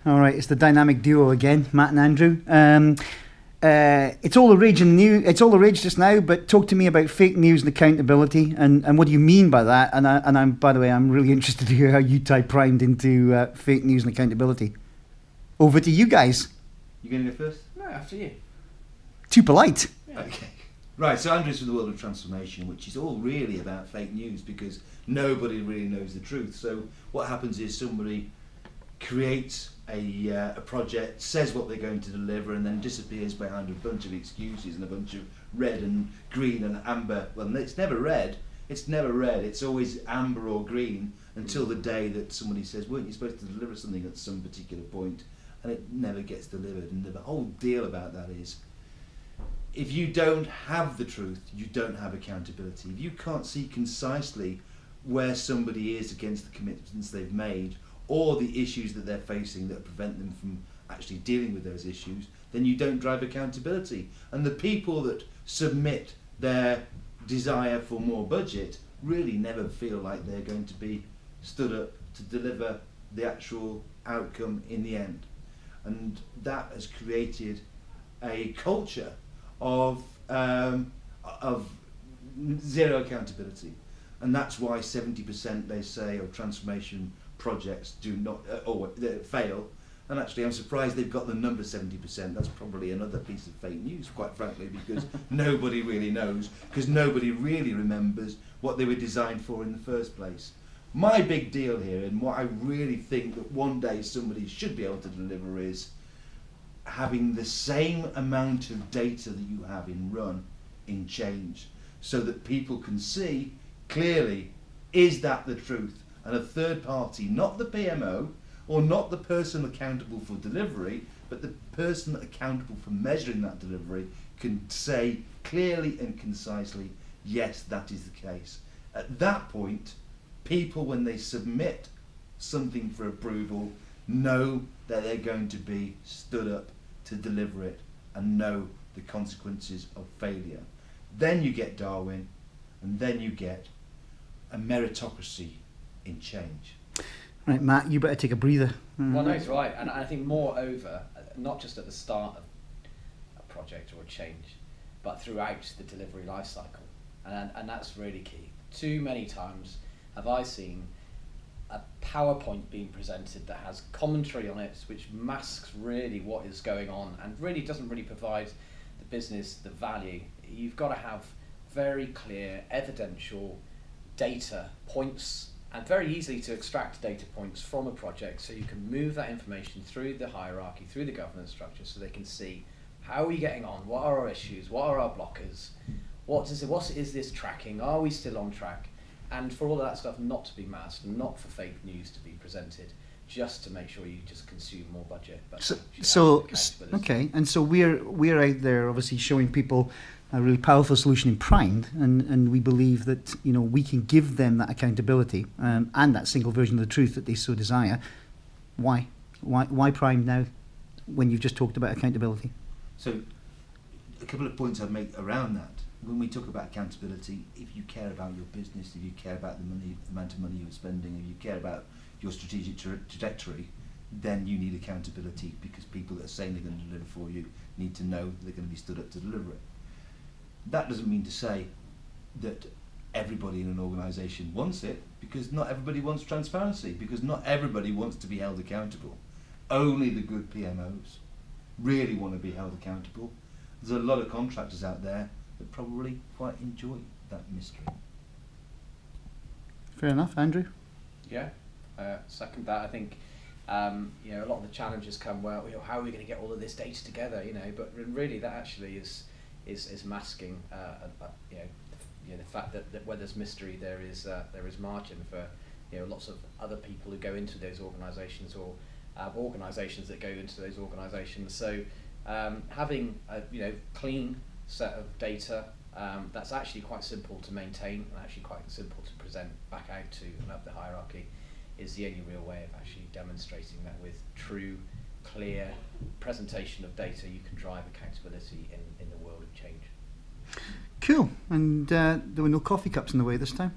All right, it's the dynamic duo again, Matt and Andrew. It's all the rage in the news. It's all the rage just now. But talk to me about fake news and accountability, and what do you mean by that? And I'm by the way, I'm really interested to hear how you tie Primed into fake news and accountability. Over to you guys. You going to go first? No, after you. Too polite. Yeah. Okay. Right, so Andrew's from the world of transformation, which is all really about fake news because nobody really knows the truth. So what happens is somebody creates a project, says what they're going to deliver, and then disappears behind a bunch of excuses and a bunch of red and green and amber. Well, it's never red. It's never red. It's always amber or green until the day that somebody says, weren't you supposed to deliver something at some particular point? And it never gets delivered. And the whole deal about that is, if you don't have the truth, you don't have accountability. If you can't see concisely where somebody is against the commitments they've made or the issues that they're facing that prevent them from actually dealing with those issues, then you don't drive accountability. And the people that submit their desire for more budget really never feel like they're going to be stood up to deliver the actual outcome in the end. And that has created a culture of zero accountability, and that's why 70% they say of transformation projects do not fail. And actually, I'm surprised they've got the number 70%. That's probably another piece of fake news, quite frankly, because nobody really knows, because nobody really remembers what they were designed for in the first place. My big deal here, and what I really think that one day somebody should be able to deliver, is having the same amount of data that you have in run in change, so that people can see clearly, is that the truth? And a third party, not the PMO or not the person accountable for delivery, but the person accountable for measuring that delivery, can say clearly and concisely, yes, that is the case. At that point, people, when they submit something for approval, know that they're going to be stood up to deliver it and know the consequences of failure. Then you get Darwin, and then you get a meritocracy in change. Right, Matt, you better take a breather. Well, no, it's right, and I think moreover, not just at the start of a project or a change, but throughout the delivery life cycle, and that's really key. Too many times have I seen a PowerPoint being presented that has commentary on it which masks really what is going on and really doesn't really provide the business the value. You've got to have very clear evidential data points, and very easily to extract data points from a project, so you can move that information through the hierarchy, through the governance structure, so they can see how are we getting on, what are our issues, what are our blockers, what is this tracking, are we still on track? And for all of that stuff not to be masked, and not for fake news to be presented, just to make sure you just consume more budget. But okay, and so we're out there obviously showing people a really powerful solution in Primed, and we believe that we can give them that accountability and that single version of the truth that they so desire. Why Primed now, when you've just talked about accountability? So, a couple of points I'd make around that. When we talk about accountability, if you care about your business, if you care about the amount of money you're spending, if you care about your strategic trajectory, then you need accountability, because people that are saying they're going to deliver for you need to know that they're going to be stood up to deliver it. That doesn't mean to say that everybody in an organisation wants it, because not everybody wants transparency, because not everybody wants to be held accountable. Only the good PMOs really want to be held accountable. There's a lot of contractors out there that probably quite enjoy that mystery. Fair enough, Andrew. Yeah, second that. I think a lot of the challenges come, well, how are we going to get all of this data together? But really that actually is masking the fact that where there's mystery, there is margin for lots of other people who go into those organisations, or organisations that go into those organisations. So having a clean set of data that's actually quite simple to maintain and actually quite simple to present back out to and up the hierarchy is the only real way of actually demonstrating that with true, clear presentation of data you can drive accountability in the world of change. Cool. And there were no coffee cups in the way this time?